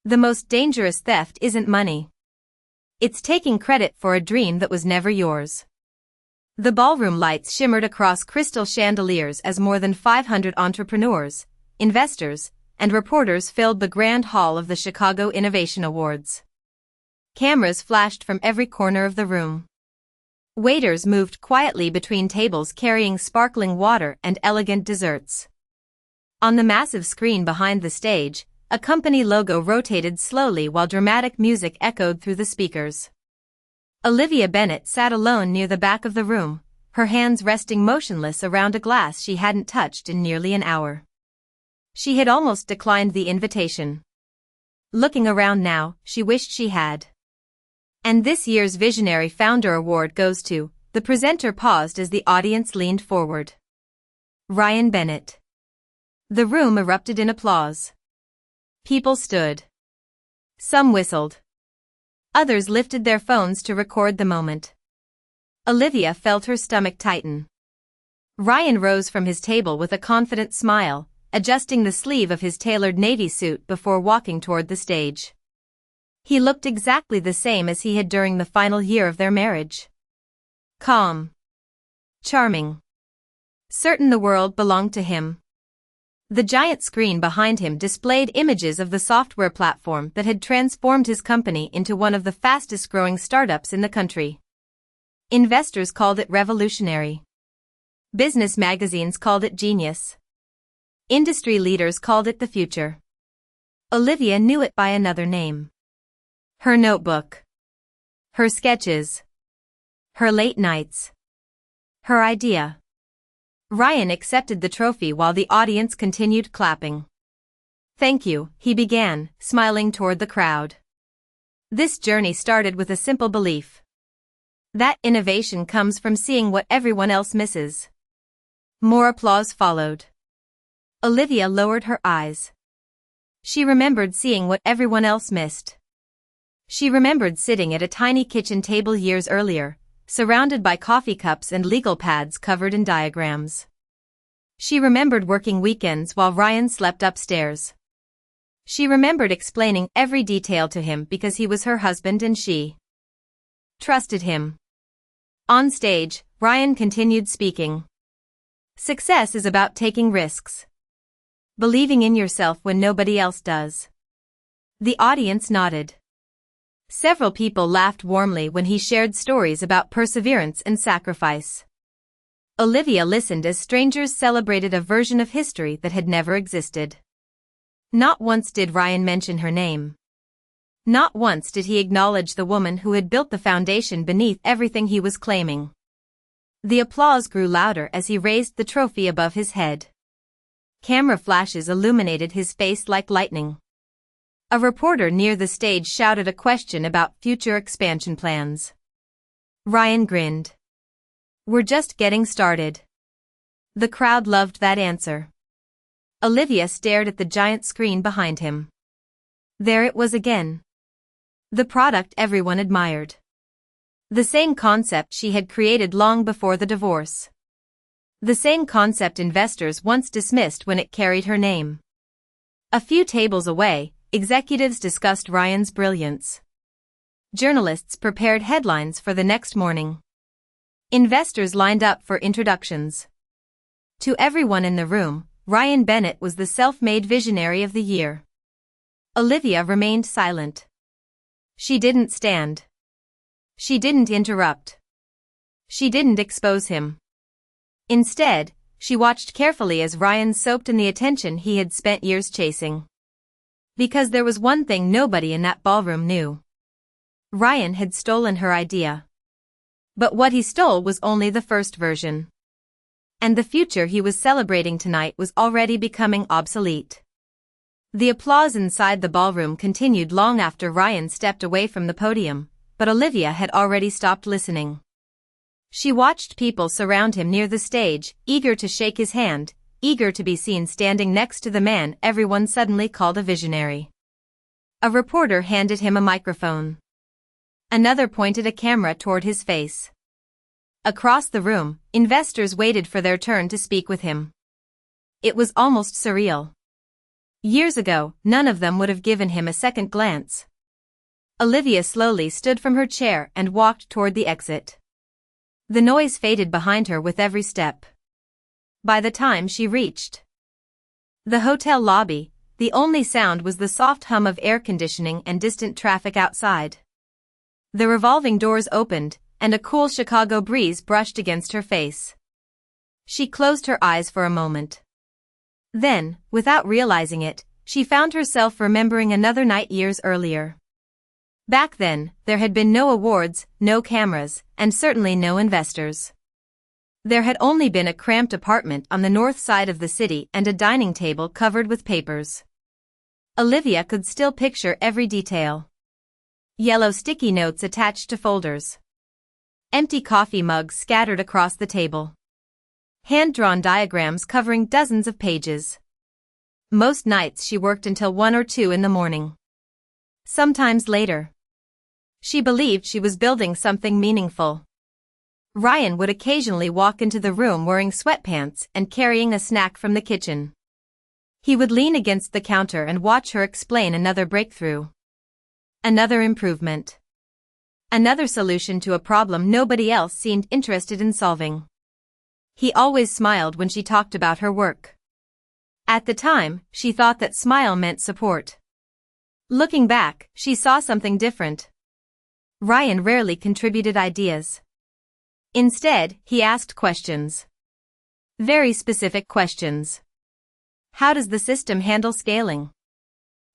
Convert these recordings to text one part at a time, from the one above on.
The most dangerous theft isn't money. It's taking credit for a dream that was never yours. The ballroom lights shimmered across crystal chandeliers as more than 500 entrepreneurs, investors, and reporters filled the grand hall of the Chicago Innovation Awards. Cameras flashed from every corner of the room. Waiters moved quietly between tables carrying sparkling water and elegant desserts. On the massive screen behind the stage, a company logo rotated slowly while dramatic music echoed through the speakers. Olivia Bennet sat alone near the back of the room, her hands resting motionless around a glass she hadn't touched in nearly an hour. She had almost declined the invitation. Looking around now, she wished she had. And this year's Visionary Founder Award goes to, the presenter paused as the audience leaned forward. Ryan Bennett. The room erupted in applause. People stood. Some whistled. Others lifted their phones to record the moment. Olivia felt her stomach tighten. Ryan rose from his table with a confident smile, adjusting the sleeve of his tailored navy suit before walking toward the stage. He looked exactly the same as he had during the final year of their marriage. Calm. Charming. Certain the world belonged to him. The giant screen behind him displayed images of the software platform that had transformed his company into one of the fastest-growing startups in the country. Investors called it revolutionary. Business magazines called it genius. Industry leaders called it the future. Olivia knew it by another name. Her notebook. Her sketches. Her late nights. Her idea. Ryan accepted the trophy while the audience continued clapping. Thank you, he began, smiling toward the crowd. This journey started with a simple belief. That innovation comes from seeing what everyone else misses. More applause followed. Olivia lowered her eyes. She remembered seeing what everyone else missed. She remembered sitting at a tiny kitchen table years earlier, surrounded by coffee cups and legal pads covered in diagrams. She remembered working weekends while Ryan slept upstairs. She remembered explaining every detail to him because he was her husband and she trusted him. On stage, Ryan continued speaking. Success is about taking risks. Believing in yourself when nobody else does. The audience nodded. Several people laughed warmly when he shared stories about perseverance and sacrifice. Olivia listened as strangers celebrated a version of history that had never existed. Not once did Ryan mention her name. Not once did he acknowledge the woman who had built the foundation beneath everything he was claiming. The applause grew louder as he raised the trophy above his head. Camera flashes illuminated his face like lightning. A reporter near the stage shouted a question about future expansion plans. Ryan grinned. We're just getting started. The crowd loved that answer. Olivia stared at the giant screen behind him. There it was again. The product everyone admired. The same concept she had created long before the divorce. The same concept investors once dismissed when it carried her name. A few tables away, executives discussed Ryan's brilliance. Journalists prepared headlines for the next morning. Investors lined up for introductions. To everyone in the room, Ryan Bennett was the self-made visionary of the year. Olivia remained silent. She didn't stand. She didn't interrupt. She didn't expose him. Instead, she watched carefully as Ryan soaked in the attention he had spent years chasing. Because there was one thing nobody in that ballroom knew. Ryan had stolen her idea. But what he stole was only the first version. And the future he was celebrating tonight was already becoming obsolete. The applause inside the ballroom continued long after Ryan stepped away from the podium, but Olivia had already stopped listening. She watched people surround him near the stage, eager to shake his hand, eager to be seen standing next to the man everyone suddenly called a visionary. A reporter handed him a microphone. Another pointed a camera toward his face. Across the room, investors waited for their turn to speak with him. It was almost surreal. Years ago, none of them would have given him a second glance. Olivia slowly stood from her chair and walked toward the exit. The noise faded behind her with every step. By the time she reached the hotel lobby, the only sound was the soft hum of air conditioning and distant traffic outside. The revolving doors opened, and a cool Chicago breeze brushed against her face. She closed her eyes for a moment. Then, without realizing it, she found herself remembering another night years earlier. Back then, there had been no awards, no cameras, and certainly no investors. There had only been a cramped apartment on the north side of the city and a dining table covered with papers. Olivia could still picture every detail. Yellow sticky notes attached to folders. Empty coffee mugs scattered across the table. Hand-drawn diagrams covering dozens of pages. Most nights she worked until 1 or 2 in the morning. Sometimes later. She believed she was building something meaningful. Ryan would occasionally walk into the room wearing sweatpants and carrying a snack from the kitchen. He would lean against the counter and watch her explain another breakthrough. Another improvement. Another solution to a problem nobody else seemed interested in solving. He always smiled when she talked about her work. At the time, she thought that smile meant support. Looking back, she saw something different. Ryan rarely contributed ideas. Instead, he asked questions. Very specific questions. How does the system handle scaling?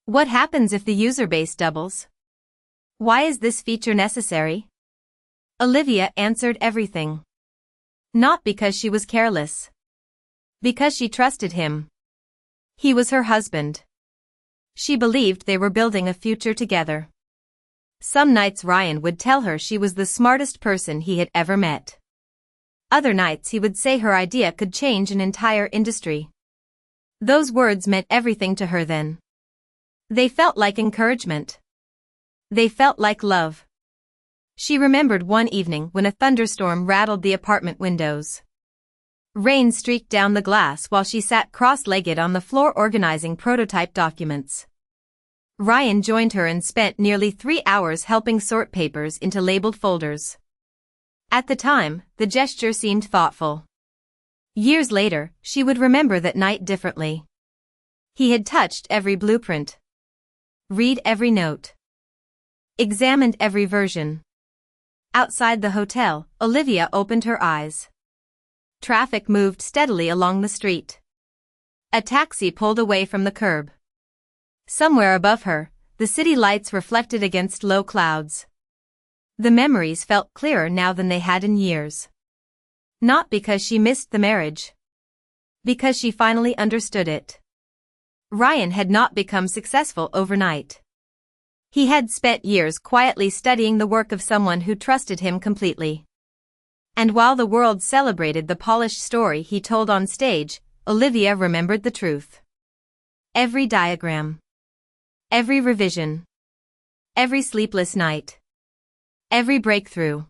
What happens if the user base doubles? Why is this feature necessary? Olivia answered everything. Not because she was careless. Because she trusted him. He was her husband. She believed they were building a future together. Some nights Ryan would tell her she was the smartest person he had ever met. Other nights he would say her idea could change an entire industry. Those words meant everything to her then. They felt like encouragement. They felt like love. She remembered one evening when a thunderstorm rattled the apartment windows. Rain streaked down the glass while she sat cross-legged on the floor organizing prototype documents. Ryan joined her and spent nearly 3 hours helping sort papers into labeled folders. At the time, the gesture seemed thoughtful. Years later, she would remember that night differently. He had touched every blueprint. Read every note. Examined every version. Outside the hotel, Olivia opened her eyes. Traffic moved steadily along the street. A taxi pulled away from the curb. Somewhere above her, the city lights reflected against low clouds. The memories felt clearer now than they had in years. Not because she missed the marriage. Because she finally understood it. Ryan had not become successful overnight. He had spent years quietly studying the work of someone who trusted him completely. And while the world celebrated the polished story he told on stage, Olivia remembered the truth. Every diagram. Every revision. Every sleepless night. Every breakthrough.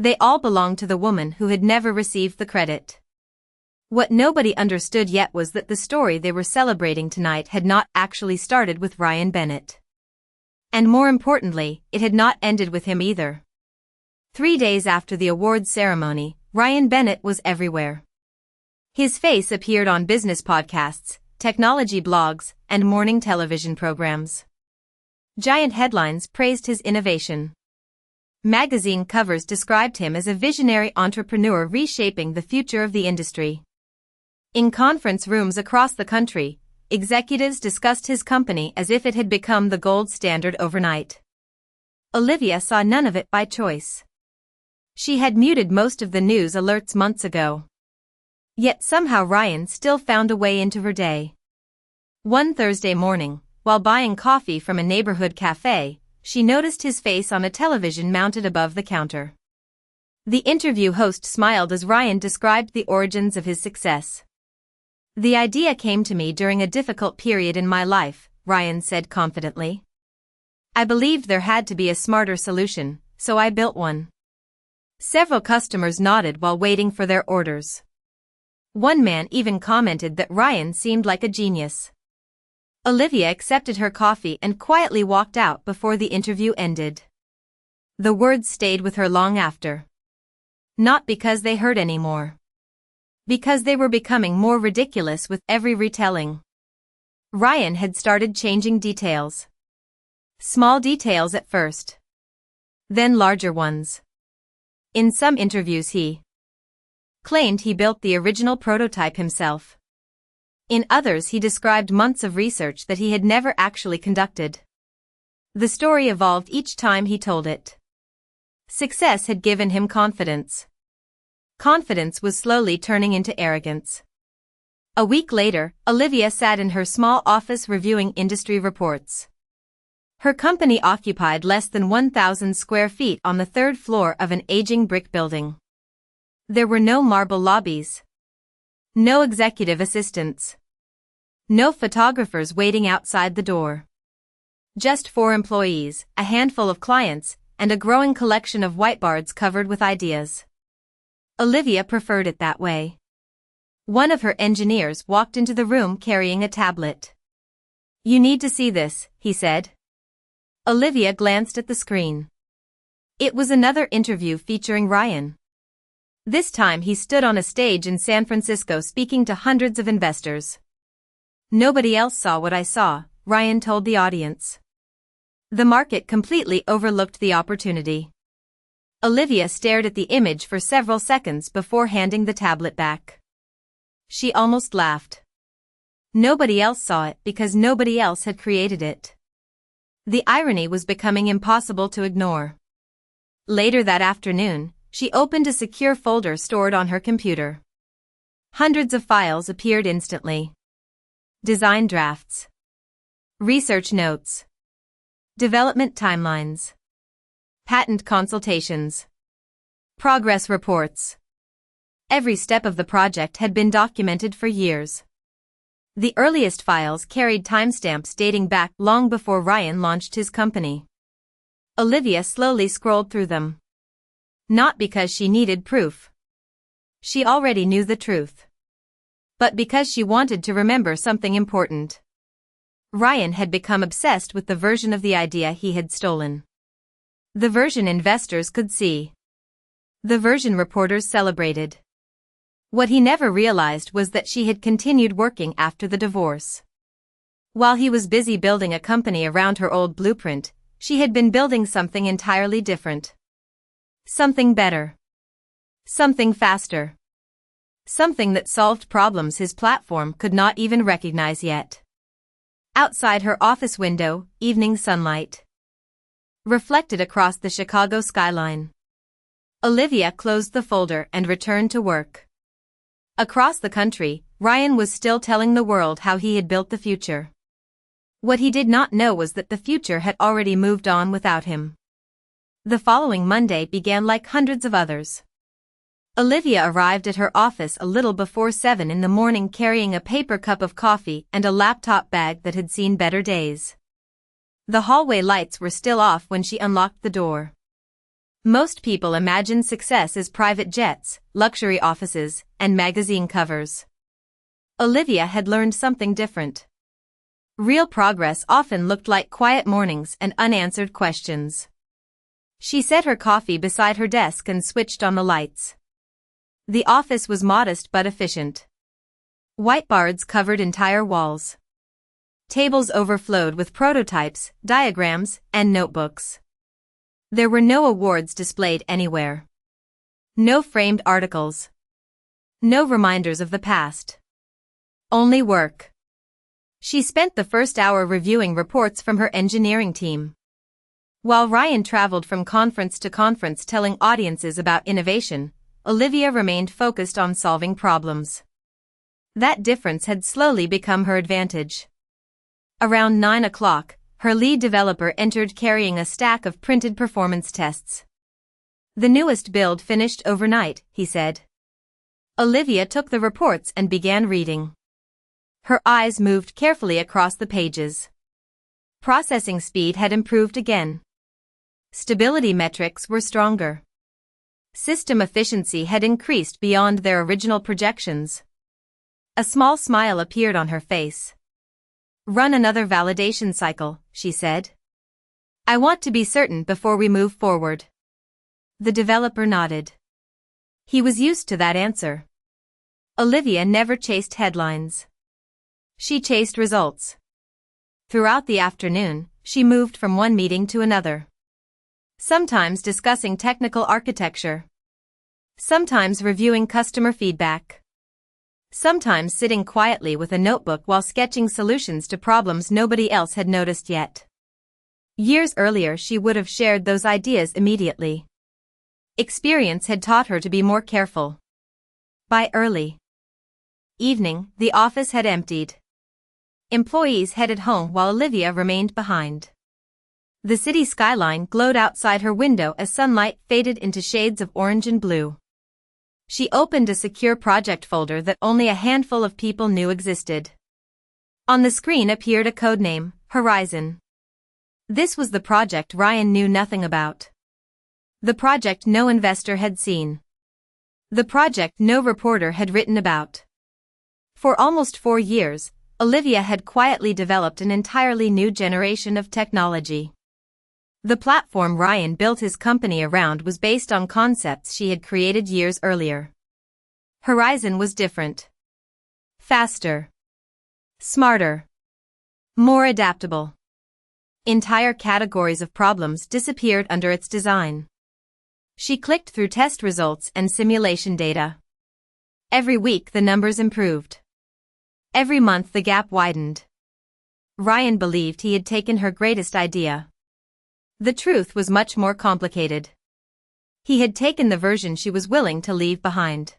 They all belonged to the woman who had never received the credit. What nobody understood yet was that the story they were celebrating tonight had not actually started with Ryan Bennett. And more importantly, it had not ended with him either. 3 days after the awards ceremony, Ryan Bennett was everywhere. His face appeared on business podcasts, technology blogs, and morning television programs. Giant headlines praised his innovation. Magazine covers described him as a visionary entrepreneur reshaping the future of the industry. In conference rooms across the country, executives discussed his company as if it had become the gold standard overnight. Olivia saw none of it by choice. She had muted most of the news alerts months ago. Yet somehow Ryan still found a way into her day. One Thursday morning, while buying coffee from a neighborhood cafe, she noticed his face on a television mounted above the counter. The interview host smiled as Ryan described the origins of his success. "The idea came to me during a difficult period in my life," Ryan said confidently. "I believed there had to be a smarter solution, so I built one." Several customers nodded while waiting for their orders. One man even commented that Ryan seemed like a genius. Olivia accepted her coffee and quietly walked out before the interview ended. The words stayed with her long after. Not because they hurt anymore. Because they were becoming more ridiculous with every retelling. Ryan had started changing details. Small details at first. Then larger ones. In some interviews he claimed he built the original prototype himself. In others he described months of research that he had never actually conducted. The story evolved each time he told it. Success had given him confidence. Confidence was slowly turning into arrogance. A week later, Olivia sat in her small office reviewing industry reports. Her company occupied less than 1,000 square feet on the third floor of an aging brick building. There were no marble lobbies. No executive assistants. No photographers waiting outside the door. Just 4 employees, a handful of clients, and a growing collection of whiteboards covered with ideas. Olivia preferred it that way. One of her engineers walked into the room carrying a tablet. "You need to see this," he said. Olivia glanced at the screen. It was another interview featuring Ryan. This time he stood on a stage in San Francisco speaking to hundreds of investors. "Nobody else saw what I saw," Ryan told the audience. The market completely overlooked the opportunity. Olivia stared at the image for several seconds before handing the tablet back. She almost laughed. Nobody else saw it because nobody else had created it. The irony was becoming impossible to ignore. Later that afternoon, she opened a secure folder stored on her computer. Hundreds of files appeared instantly. Design drafts. Research notes. Development timelines. Patent consultations. Progress reports. Every step of the project had been documented for years. The earliest files carried timestamps dating back long before Ryan launched his company. Olivia slowly scrolled through them. Not because she needed proof. She already knew the truth. But because she wanted to remember something important. Ryan had become obsessed with the version of the idea he had stolen. The version investors could see. The version reporters celebrated. What he never realized was that she had continued working after the divorce. While he was busy building a company around her old blueprint, she had been building something entirely different. Something better. Something faster. Something that solved problems his platform could not even recognize yet. Outside her office window, evening sunlight reflected across the Chicago skyline. Olivia closed the folder and returned to work. Across the country, Ryan was still telling the world how he had built the future. What he did not know was that the future had already moved on without him. The following Monday began like hundreds of others. Olivia arrived at her office a little before 7 in the morning carrying a paper cup of coffee and a laptop bag that had seen better days. The hallway lights were still off when she unlocked the door. Most people imagine success as private jets, luxury offices, and magazine covers. Olivia had learned something different. Real progress often looked like quiet mornings and unanswered questions. She set her coffee beside her desk and switched on the lights. The office was modest but efficient. Whiteboards covered entire walls. Tables overflowed with prototypes, diagrams, and notebooks. There were no awards displayed anywhere. No framed articles. No reminders of the past. Only work. She spent the first hour reviewing reports from her engineering team. While Ryan traveled from conference to conference telling audiences about innovation, Olivia remained focused on solving problems. That difference had slowly become her advantage. Around 9 o'clock, her lead developer entered carrying a stack of printed performance tests. "The newest build finished overnight," he said. Olivia took the reports and began reading. Her eyes moved carefully across the pages. Processing speed had improved again. Stability metrics were stronger. System efficiency had increased beyond their original projections. A small smile appeared on her face. Run another validation cycle, she said. I want to be certain before we move forward. The developer nodded. He was used to that answer. Olivia never chased headlines. She chased results. Throughout the afternoon, she moved from one meeting to another. Sometimes discussing technical architecture. Sometimes reviewing customer feedback. Sometimes sitting quietly with a notebook while sketching solutions to problems nobody else had noticed yet. Years earlier she would have shared those ideas immediately. Experience had taught her to be more careful. By early evening, the office had emptied. Employees headed home while Olivia remained behind. The city skyline glowed outside her window as sunlight faded into shades of orange and blue. She opened a secure project folder that only a handful of people knew existed. On the screen appeared a codename, Horizon. This was the project Ryan knew nothing about. The project no investor had seen. The project no reporter had written about. For almost 4 years, Olivia had quietly developed an entirely new generation of technology. The platform Ryan built his company around was based on concepts she had created years earlier. Horizon was different. Faster. Smarter. More adaptable. Entire categories of problems disappeared under its design. She clicked through test results and simulation data. Every week the numbers improved. Every month the gap widened. Ryan believed he had taken her greatest idea. The truth was much more complicated. He had taken the version she was willing to leave behind.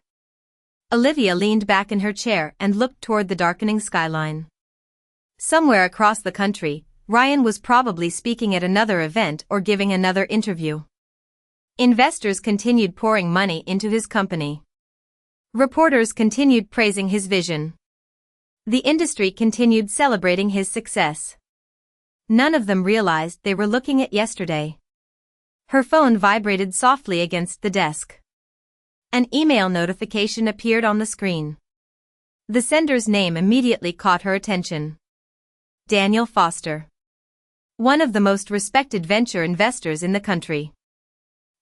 Olivia leaned back in her chair and looked toward the darkening skyline. Somewhere across the country, Ryan was probably speaking at another event or giving another interview. Investors continued pouring money into his company. Reporters continued praising his vision. The industry continued celebrating his success. None of them realized they were looking at yesterday. Her phone vibrated softly against the desk. An email notification appeared on the screen. The sender's name immediately caught her attention. Daniel Foster. One of the most respected venture investors in the country.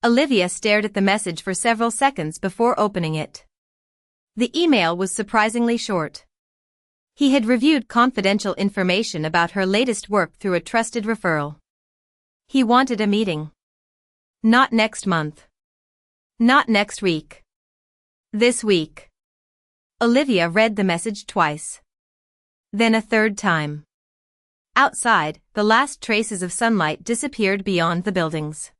Olivia stared at the message for several seconds before opening it. The email was surprisingly short. He had reviewed confidential information about her latest work through a trusted referral. He wanted a meeting. Not next month. Not next week. This week. Olivia read the message twice. Then a third time. Outside, the last traces of sunlight disappeared beyond the buildings.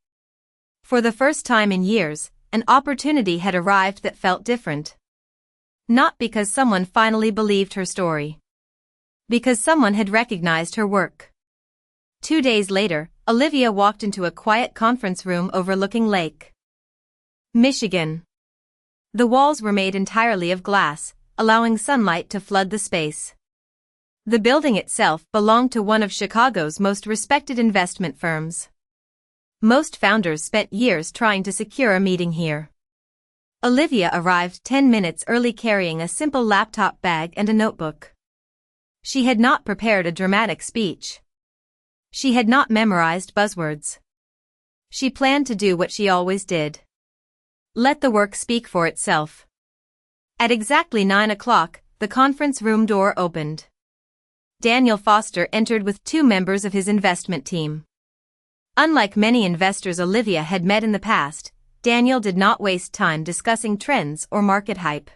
For the first time in years, an opportunity had arrived that felt different. Not because someone finally believed her story. Because someone had recognized her work. 2 days later, Olivia walked into a quiet conference room overlooking Lake Michigan. The walls were made entirely of glass, allowing sunlight to flood the space. The building itself belonged to one of Chicago's most respected investment firms. Most founders spent years trying to secure a meeting here. Olivia arrived 10 minutes early carrying a simple laptop bag and a notebook. She had not prepared a dramatic speech. She had not memorized buzzwords. She planned to do what she always did. Let the work speak for itself. At exactly 9 o'clock, the conference room door opened. Daniel Foster entered with 2 members of his investment team. Unlike many investors Olivia had met in the past, Daniel did not waste time discussing trends or market hype.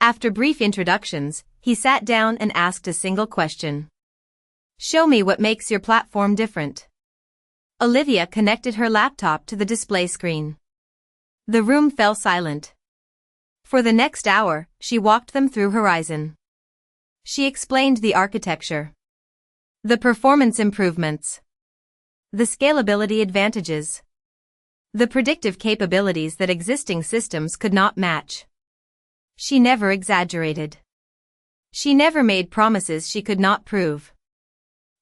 After brief introductions, he sat down and asked a single question. Show me what makes your platform different. Olivia connected her laptop to the display screen. The room fell silent. For the next hour, she walked them through Horizon. She explained the architecture, the performance improvements, the scalability advantages, the predictive capabilities that existing systems could not match. She never exaggerated. She never made promises she could not prove.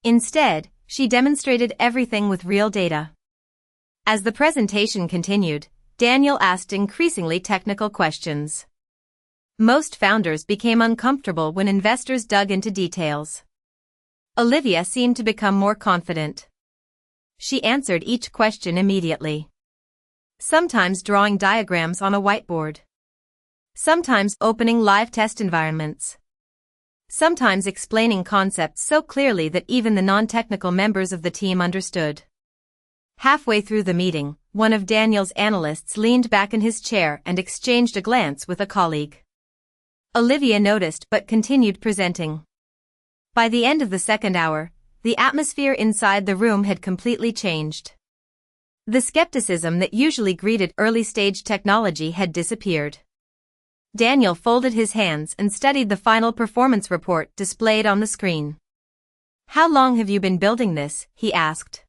Instead, she demonstrated everything with real data. As the presentation continued, Daniel asked increasingly technical questions. Most founders became uncomfortable when investors dug into details. Olivia seemed to become more confident. She answered each question immediately. Sometimes drawing diagrams on a whiteboard. Sometimes opening live test environments. Sometimes explaining concepts so clearly that even the non-technical members of the team understood. Halfway through the meeting, one of Daniel's analysts leaned back in his chair and exchanged a glance with a colleague. Olivia noticed but continued presenting. By the end of the second hour, the atmosphere inside the room had completely changed. The skepticism that usually greeted early-stage technology had disappeared. Daniel folded his hands and studied the final performance report displayed on the screen. "How long have you been building this?" he asked.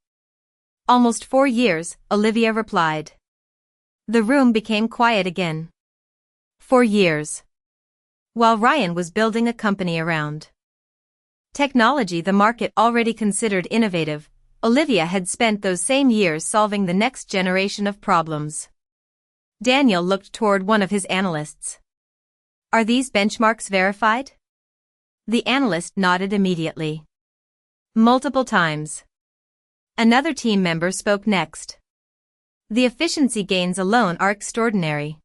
"Almost 4 years," Olivia replied. The room became quiet again. 4 years. While Ryan was building a company around technology the market already considered innovative, Olivia had spent those same years solving the next generation of problems. Daniel looked toward one of his analysts. "Are these benchmarks verified?" The analyst nodded immediately. "Multiple times." Another team member spoke next. "The efficiency gains alone are extraordinary."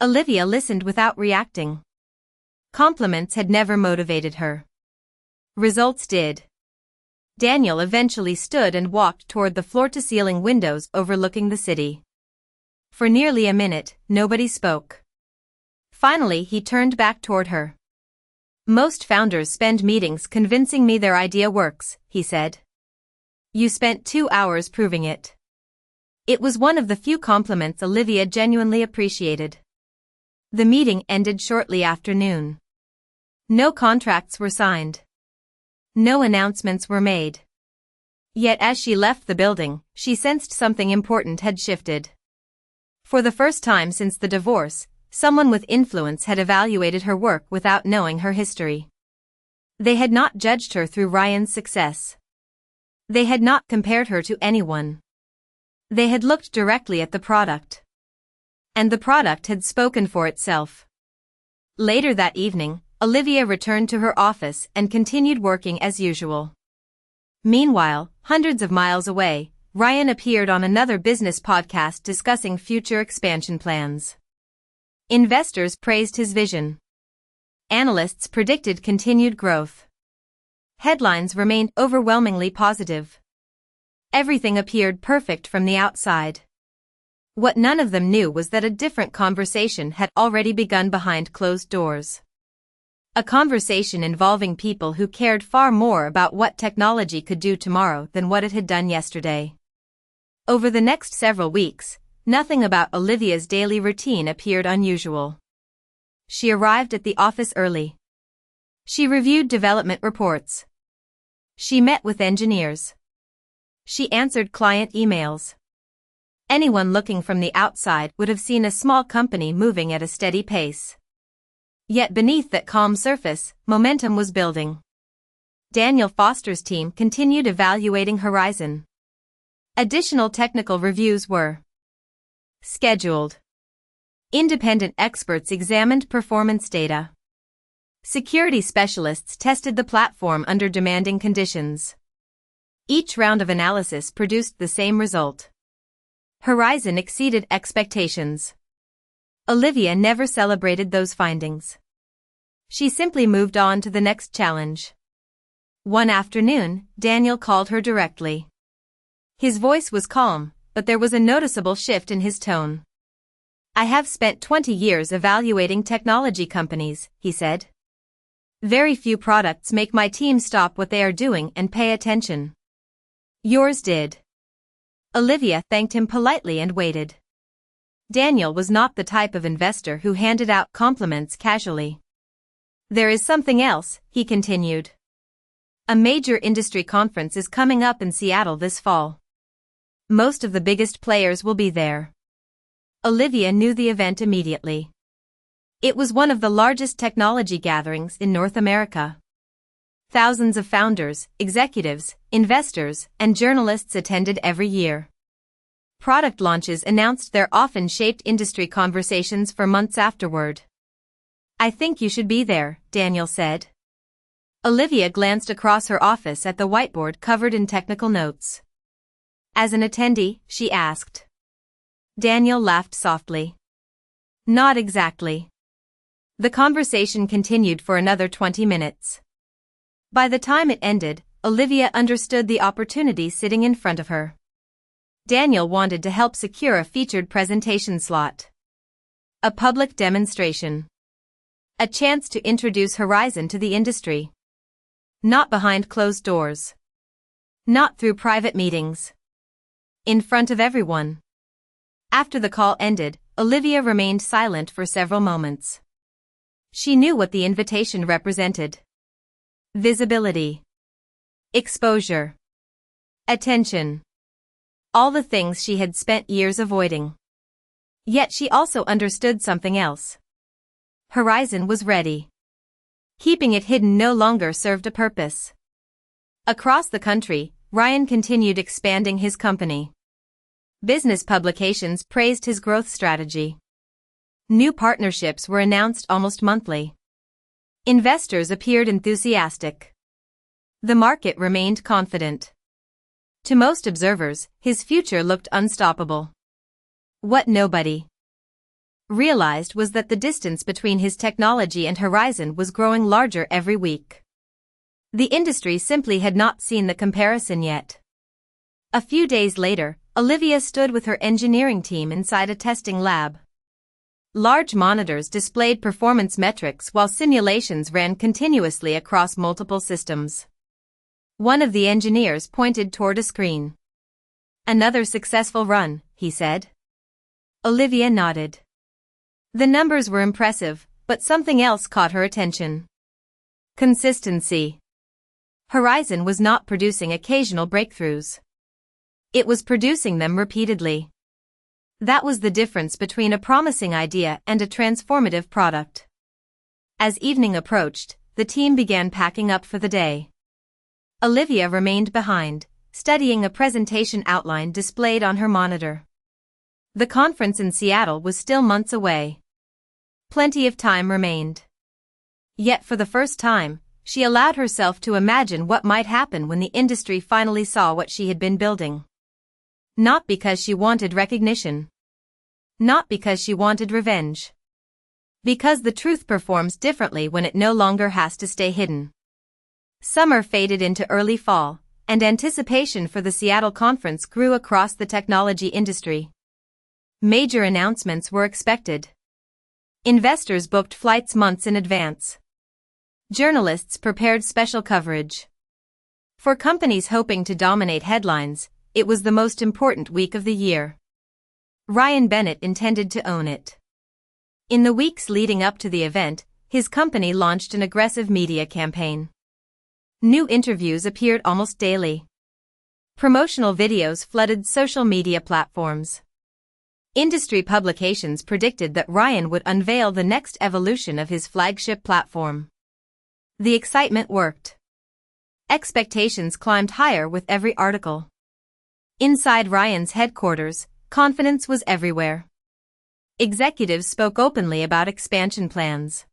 Olivia listened without reacting. Compliments had never motivated her. Results did. Daniel eventually stood and walked toward the floor-to-ceiling windows overlooking the city. For nearly a minute, nobody spoke. Finally, he turned back toward her. "Most founders spend meetings convincing me their idea works," he said. "You spent 2 hours proving it." It was one of the few compliments Olivia genuinely appreciated. The meeting ended shortly after noon. No contracts were signed. No announcements were made. Yet as she left the building, she sensed something important had shifted. For the first time since the divorce, someone with influence had evaluated her work without knowing her history. They had not judged her through Ryan's success. They had not compared her to anyone. They had looked directly at the product. And the product had spoken for itself. Later that evening, Olivia returned to her office and continued working as usual. Meanwhile, hundreds of miles away, Ryan appeared on another business podcast discussing future expansion plans. Investors praised his vision. Analysts predicted continued growth. Headlines remained overwhelmingly positive. Everything appeared perfect from the outside. What none of them knew was that a different conversation had already begun behind closed doors. A conversation involving people who cared far more about what technology could do tomorrow than what it had done yesterday. Over the next several weeks, nothing about Olivia's daily routine appeared unusual. She arrived at the office early. She reviewed development reports. She met with engineers. She answered client emails. Anyone looking from the outside would have seen a small company moving at a steady pace. Yet beneath that calm surface, momentum was building. Daniel Foster's team continued evaluating Horizon. Additional technical reviews were scheduled. Independent experts examined performance data. Security specialists tested the platform under demanding conditions. Each round of analysis produced the same result. Horizon exceeded expectations. Olivia never celebrated those findings. She simply moved on to the next challenge. One afternoon, Daniel called her directly. His voice was calm, but there was a noticeable shift in his tone. "I have spent 20 years evaluating technology companies," he said. "Very few products make my team stop what they are doing and pay attention. Yours did." Olivia thanked him politely and waited. Daniel was not the type of investor who handed out compliments casually. "There is something else," he continued. "A major industry conference is coming up in Seattle this fall. Most of the biggest players will be there." Olivia knew the event immediately. It was one of the largest technology gatherings in North America. Thousands of founders, executives, investors, and journalists attended every year. Product launches announced their often shaped industry conversations for months afterward. "I think you should be there," Daniel said. Olivia glanced across her office at the whiteboard covered in technical notes. As an attendee, she asked. Daniel laughed softly. Not exactly. The conversation continued for another 20 minutes. By the time it ended, Olivia understood the opportunity sitting in front of her. Daniel wanted to help secure a featured presentation slot. A public demonstration. A chance to introduce Horizon to the industry. Not behind closed doors. Not through private meetings. In front of everyone. After the call ended, Olivia remained silent for several moments. She knew what the invitation represented. Visibility. Exposure. Attention. All the things she had spent years avoiding. Yet she also understood something else. Horizon was ready. Keeping it hidden no longer served a purpose. Across the country, Ryan continued expanding his company. Business publications praised his growth strategy. New partnerships were announced almost monthly. Investors appeared enthusiastic. The market remained confident. To most observers, his future looked unstoppable. What nobody realized was that the distance between his technology and Horizon was growing larger every week. The industry simply had not seen the comparison yet. A few days later, Olivia stood with her engineering team inside a testing lab. Large monitors displayed performance metrics while simulations ran continuously across multiple systems. One of the engineers pointed toward a screen. Another successful run, he said. Olivia nodded. The numbers were impressive, but something else caught her attention. Consistency. Horizon was not producing occasional breakthroughs. It was producing them repeatedly. That was the difference between a promising idea and a transformative product. As evening approached, the team began packing up for the day. Olivia remained behind, studying a presentation outline displayed on her monitor. The conference in Seattle was still months away. Plenty of time remained. Yet for the first time, she allowed herself to imagine what might happen when the industry finally saw what she had been building. Not because she wanted recognition. Not because she wanted revenge. Because the truth performs differently when it no longer has to stay hidden. Summer faded into early fall, and anticipation for the Seattle conference grew across the technology industry. Major announcements were expected. Investors booked flights months in advance. Journalists prepared special coverage. For companies hoping to dominate headlines, it was the most important week of the year. Ryan Bennett intended to own it. In the weeks leading up to the event, his company launched an aggressive media campaign. New interviews appeared almost daily. Promotional videos flooded social media platforms. Industry publications predicted that Ryan would unveil the next evolution of his flagship platform. The excitement worked. Expectations climbed higher with every article. Inside Ryan's headquarters, confidence was everywhere. Executives spoke openly about expansion plans.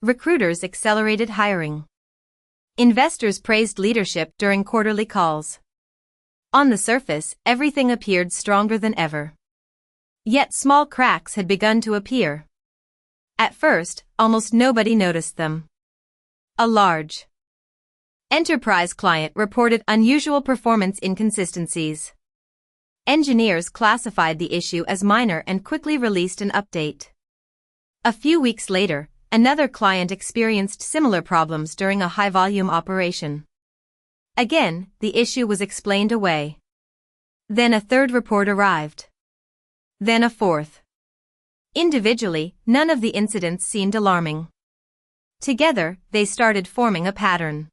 Recruiters accelerated hiring. Investors praised leadership during quarterly calls. On the surface, everything appeared stronger than ever. Yet small cracks had begun to appear. At first, almost nobody noticed them. A large enterprise client reported unusual performance inconsistencies. Engineers classified the issue as minor and quickly released an update. A few weeks later, another client experienced similar problems during a high-volume operation. Again, the issue was explained away. Then a third report arrived. Then a fourth. Individually, none of the incidents seemed alarming. Together, they started forming a pattern.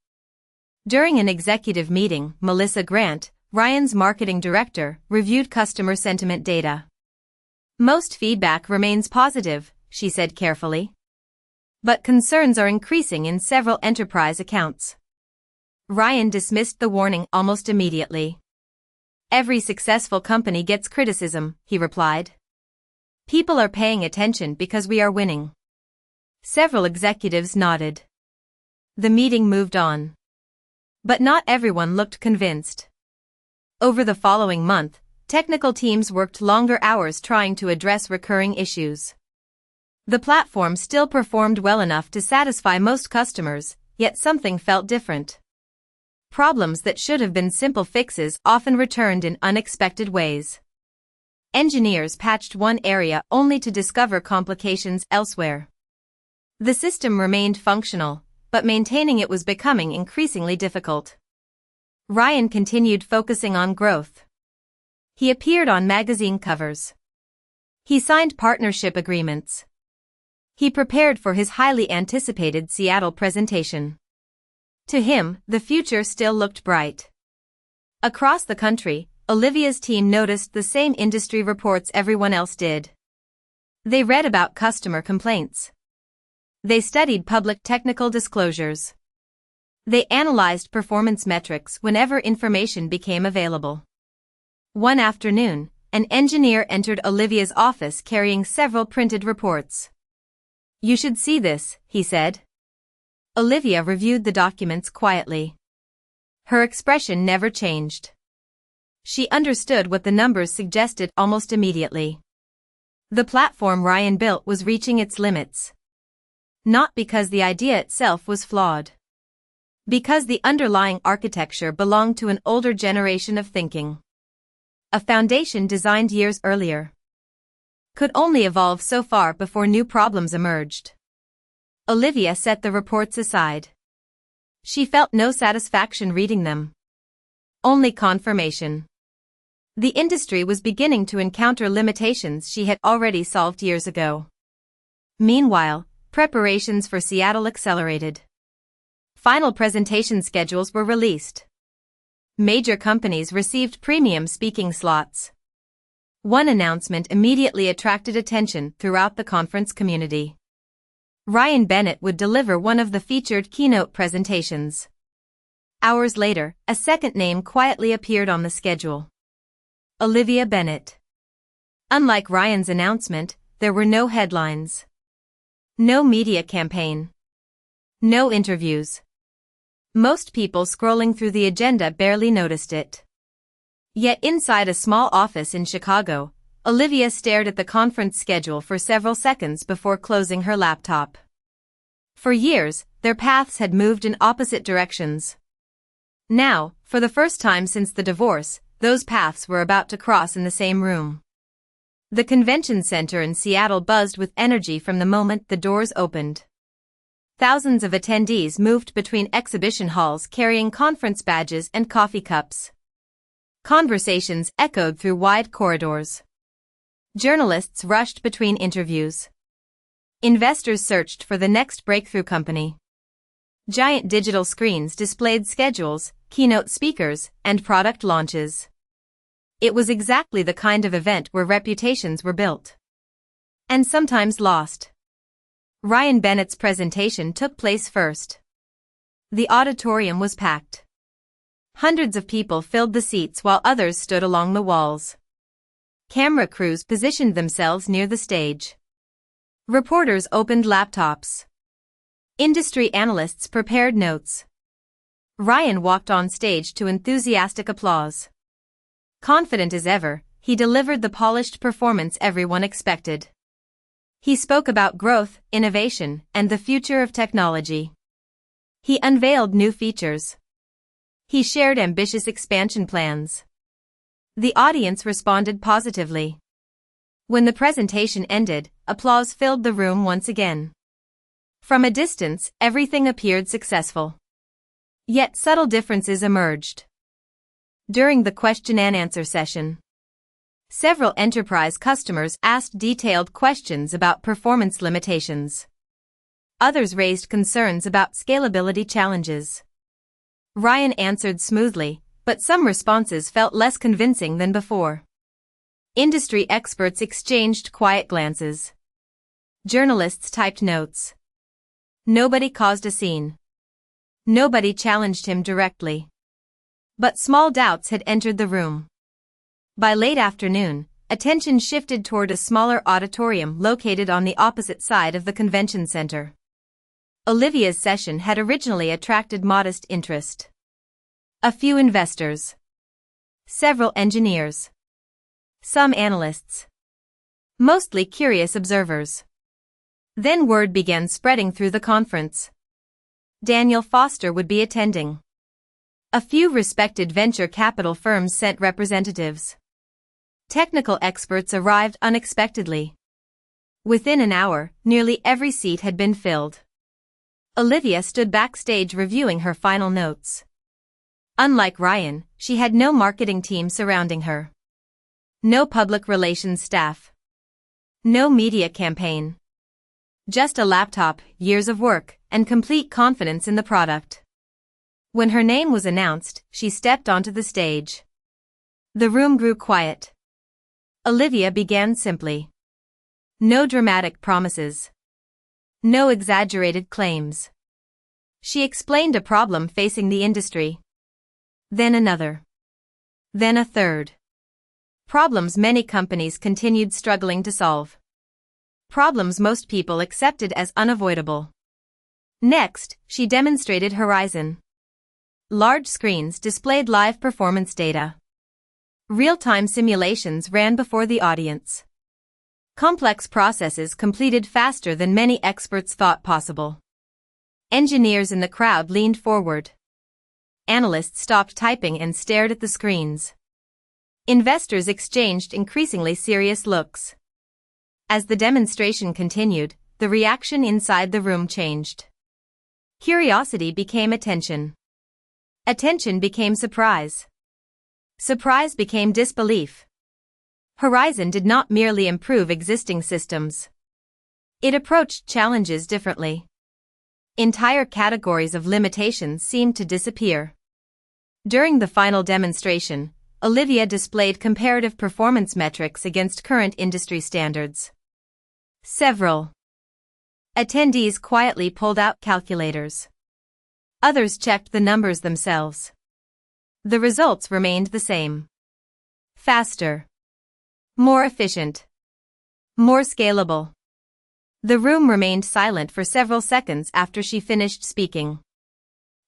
During an executive meeting, Melissa Grant, Ryan's marketing director, reviewed customer sentiment data. Most feedback remains positive, she said carefully. But concerns are increasing in several enterprise accounts. Ryan dismissed the warning almost immediately. Every successful company gets criticism, he replied. People are paying attention because we are winning. Several executives nodded. The meeting moved on. But not everyone looked convinced. Over the following month, technical teams worked longer hours trying to address recurring issues. The platform still performed well enough to satisfy most customers, yet something felt different. Problems that should have been simple fixes often returned in unexpected ways. Engineers patched one area only to discover complications elsewhere. The system remained functional, but maintaining it was becoming increasingly difficult. Ryan continued focusing on growth. He appeared on magazine covers. He signed partnership agreements. He prepared for his highly anticipated Seattle presentation. To him, the future still looked bright. Across the country, Olivia's team noticed the same industry reports everyone else did. They read about customer complaints. They studied public technical disclosures. They analyzed performance metrics whenever information became available. One afternoon, an engineer entered Olivia's office carrying several printed reports. "You should see this," he said. Olivia reviewed the documents quietly. Her expression never changed. She understood what the numbers suggested almost immediately. The platform Ryan built was reaching its limits. Not because the idea itself was flawed. Because the underlying architecture belonged to an older generation of thinking. A foundation designed years earlier could only evolve so far before new problems emerged. Olivia set the reports aside. She felt no satisfaction reading them. Only confirmation. The industry was beginning to encounter limitations she had already solved years ago. Meanwhile, preparations for Seattle accelerated. Final presentation schedules were released. Major companies received premium speaking slots. One announcement immediately attracted attention throughout the conference community. Ryan Bennett would deliver one of the featured keynote presentations. Hours later, a second name quietly appeared on the schedule. Olivia Bennett. Unlike Ryan's announcement, there were no headlines. No media campaign. No interviews. Most people scrolling through the agenda barely noticed it. Yet inside a small office in Chicago, Olivia stared at the conference schedule for several seconds before closing her laptop. For years, their paths had moved in opposite directions. Now, for the first time since the divorce, those paths were about to cross in the same room. The convention center in Seattle buzzed with energy from the moment the doors opened. Thousands of attendees moved between exhibition halls carrying conference badges and coffee cups. Conversations echoed through wide corridors. Journalists rushed between interviews. Investors searched for the next breakthrough company. Giant digital screens displayed schedules, keynote speakers, and product launches. It was exactly the kind of event where reputations were built. And sometimes lost. Ryan Bennett's presentation took place first. The auditorium was packed. Hundreds of people filled the seats while others stood along the walls. Camera crews positioned themselves near the stage. Reporters opened laptops. Industry analysts prepared notes. Ryan walked on stage to enthusiastic applause. Confident as ever, he delivered the polished performance everyone expected. He spoke about growth, innovation, and the future of technology. He unveiled new features. He shared ambitious expansion plans. The audience responded positively. When the presentation ended, applause filled the room once again. From a distance, everything appeared successful. Yet subtle differences emerged. During the question-and-answer session, several enterprise customers asked detailed questions about performance limitations. Others raised concerns about scalability challenges. Ryan answered smoothly, but some responses felt less convincing than before. Industry experts exchanged quiet glances. Journalists typed notes. Nobody caused a scene. Nobody challenged him directly. But small doubts had entered the room. By late afternoon, attention shifted toward a smaller auditorium located on the opposite side of the convention center. Olivia's session had originally attracted modest interest. A few investors. Several engineers. Some analysts. Mostly curious observers. Then word began spreading through the conference. Daniel Foster would be attending. A few respected venture capital firms sent representatives. Technical experts arrived unexpectedly. Within an hour, nearly every seat had been filled. Olivia stood backstage reviewing her final notes. Unlike Ryan, she had no marketing team surrounding her. No public relations staff. No media campaign. Just a laptop, years of work, and complete confidence in the product. When her name was announced, she stepped onto the stage. The room grew quiet. Olivia began simply. No dramatic promises. No exaggerated claims. She explained a problem facing the industry. Then another. Then a third. Problems many companies continued struggling to solve. Problems most people accepted as unavoidable. Next, she demonstrated Horizon. Large screens displayed live performance data. Real-time simulations ran before the audience. Complex processes completed faster than many experts thought possible. Engineers in the crowd leaned forward. Analysts stopped typing and stared at the screens. Investors exchanged increasingly serious looks. As the demonstration continued, the reaction inside the room changed. Curiosity became attention. Attention became surprise. Surprise became disbelief. Horizon did not merely improve existing systems. It approached challenges differently. Entire categories of limitations seemed to disappear. During the final demonstration, Olivia displayed comparative performance metrics against current industry standards. Several attendees quietly pulled out calculators. Others checked the numbers themselves. The results remained the same. Faster. More efficient. More scalable. The room remained silent for several seconds after she finished speaking.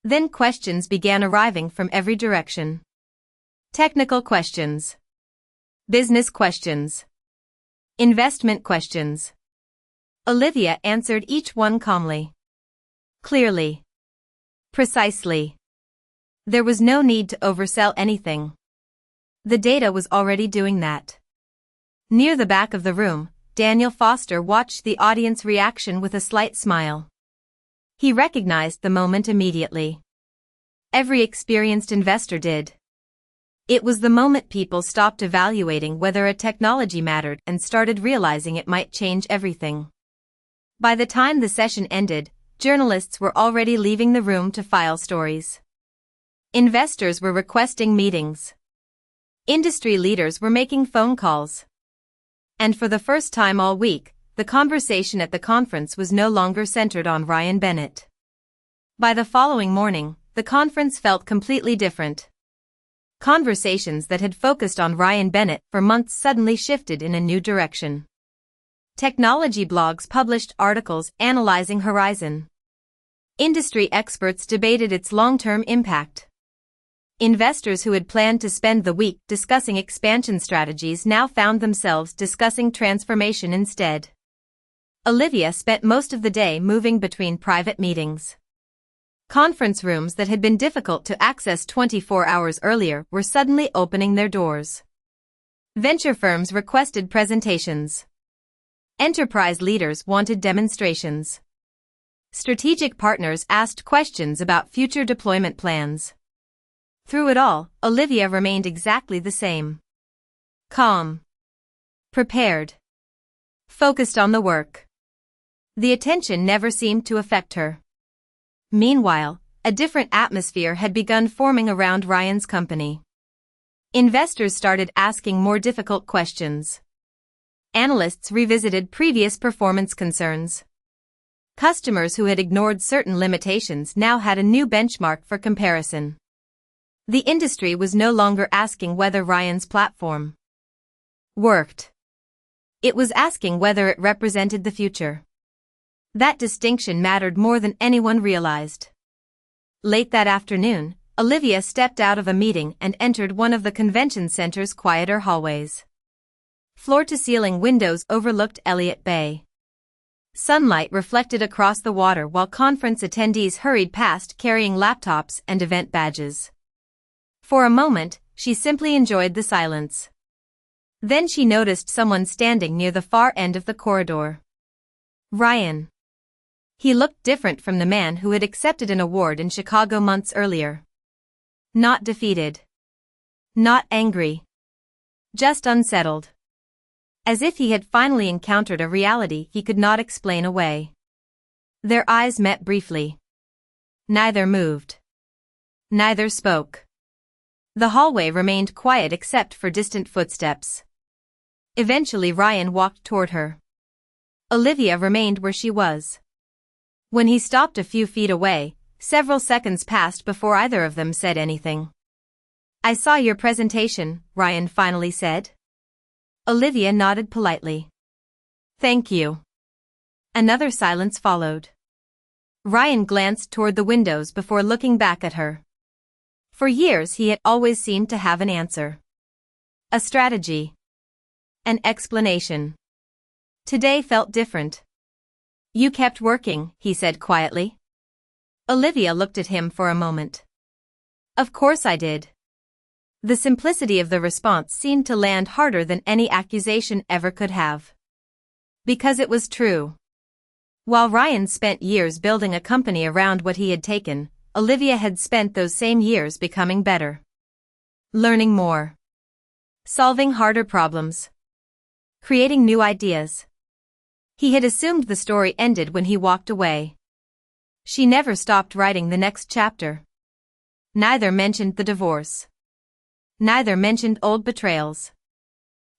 Then questions began arriving from every direction. Technical questions. Business questions. Investment questions. Olivia answered each one calmly. Clearly. Precisely. There was no need to oversell anything. The data was already doing that. Near the back of the room, Daniel Foster watched the audience reaction with a slight smile. He recognized the moment immediately. Every experienced investor did. It was the moment people stopped evaluating whether a technology mattered and started realizing it might change everything. By the time the session ended, journalists were already leaving the room to file stories. Investors were requesting meetings. Industry leaders were making phone calls. And for the first time all week, the conversation at the conference was no longer centered on Ryan Bennett. By the following morning, the conference felt completely different. Conversations that had focused on Ryan Bennett for months suddenly shifted in a new direction. Technology blogs published articles analyzing Horizon. Industry experts debated its long-term impact. Investors who had planned to spend the week discussing expansion strategies now found themselves discussing transformation instead. Olivia spent most of the day moving between private meetings. Conference rooms that had been difficult to access 24 hours earlier were suddenly opening their doors. Venture firms requested presentations. Enterprise leaders wanted demonstrations. Strategic partners asked questions about future deployment plans. Through it all, Olivia remained exactly the same. Calm. Prepared. Focused on the work. The attention never seemed to affect her. Meanwhile, a different atmosphere had begun forming around Ryan's company. Investors started asking more difficult questions. Analysts revisited previous performance concerns. Customers who had ignored certain limitations now had a new benchmark for comparison. The industry was no longer asking whether Ryan's platform worked. It was asking whether it represented the future. That distinction mattered more than anyone realized. Late that afternoon, Olivia stepped out of a meeting and entered one of the convention center's quieter hallways. Floor-to-ceiling windows overlooked Elliott Bay. Sunlight reflected across the water while conference attendees hurried past carrying laptops and event badges. For a moment, she simply enjoyed the silence. Then she noticed someone standing near the far end of the corridor. Ryan. He looked different from the man who had accepted an award in Chicago months earlier. Not defeated. Not angry. Just unsettled. As if he had finally encountered a reality he could not explain away. Their eyes met briefly. Neither moved. Neither spoke. The hallway remained quiet except for distant footsteps. Eventually Ryan walked toward her. Olivia remained where she was. When he stopped a few feet away, several seconds passed before either of them said anything. "I saw your presentation," Ryan finally said. Olivia nodded politely. "Thank you." Another silence followed. Ryan glanced toward the windows before looking back at her. For years he had always seemed to have an answer. A strategy. An explanation. Today felt different. "You kept working," he said quietly. Olivia looked at him for a moment. "Of course I did." The simplicity of the response seemed to land harder than any accusation ever could have. Because it was true. While Ryan spent years building a company around what he had taken, Olivia had spent those same years becoming better. Learning more. Solving harder problems. Creating new ideas. He had assumed the story ended when he walked away. She never stopped writing the next chapter. Neither mentioned the divorce. Neither mentioned old betrayals.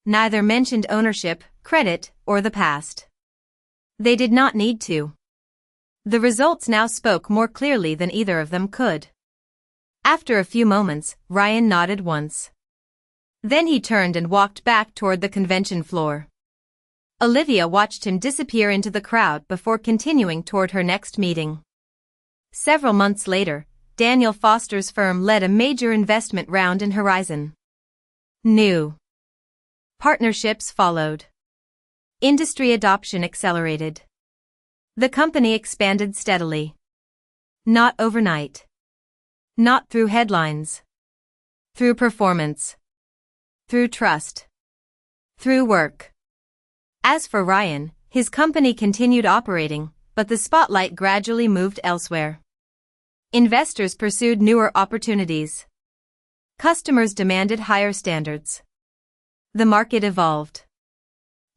Neither mentioned ownership, credit, or the past. They did not need to. The results now spoke more clearly than either of them could. After a few moments, Ryan nodded once. Then he turned and walked back toward the convention floor. Olivia watched him disappear into the crowd before continuing toward her next meeting. Several months later, Daniel Foster's firm led a major investment round in Horizon. New partnerships followed. Industry adoption accelerated. The company expanded steadily. Not overnight. Not through headlines. Through performance. Through trust. Through work. As for Ryan, his company continued operating, but the spotlight gradually moved elsewhere. Investors pursued newer opportunities. Customers demanded higher standards. The market evolved.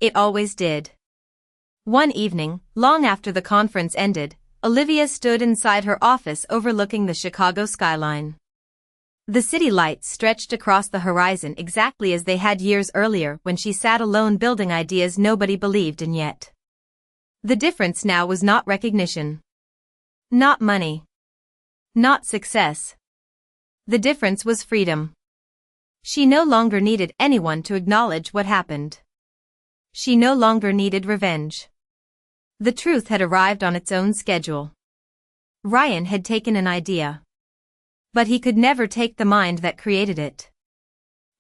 It always did. One evening, long after the conference ended, Olivia stood inside her office overlooking the Chicago skyline. The city lights stretched across the horizon exactly as they had years earlier when she sat alone building ideas nobody believed in yet. The difference now was not recognition. Not money. Not success. The difference was freedom. She no longer needed anyone to acknowledge what happened. She no longer needed revenge. The truth had arrived on its own schedule. Ryan had taken an idea. But he could never take the mind that created it.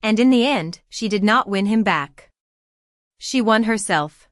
And in the end, she did not win him back. She won herself.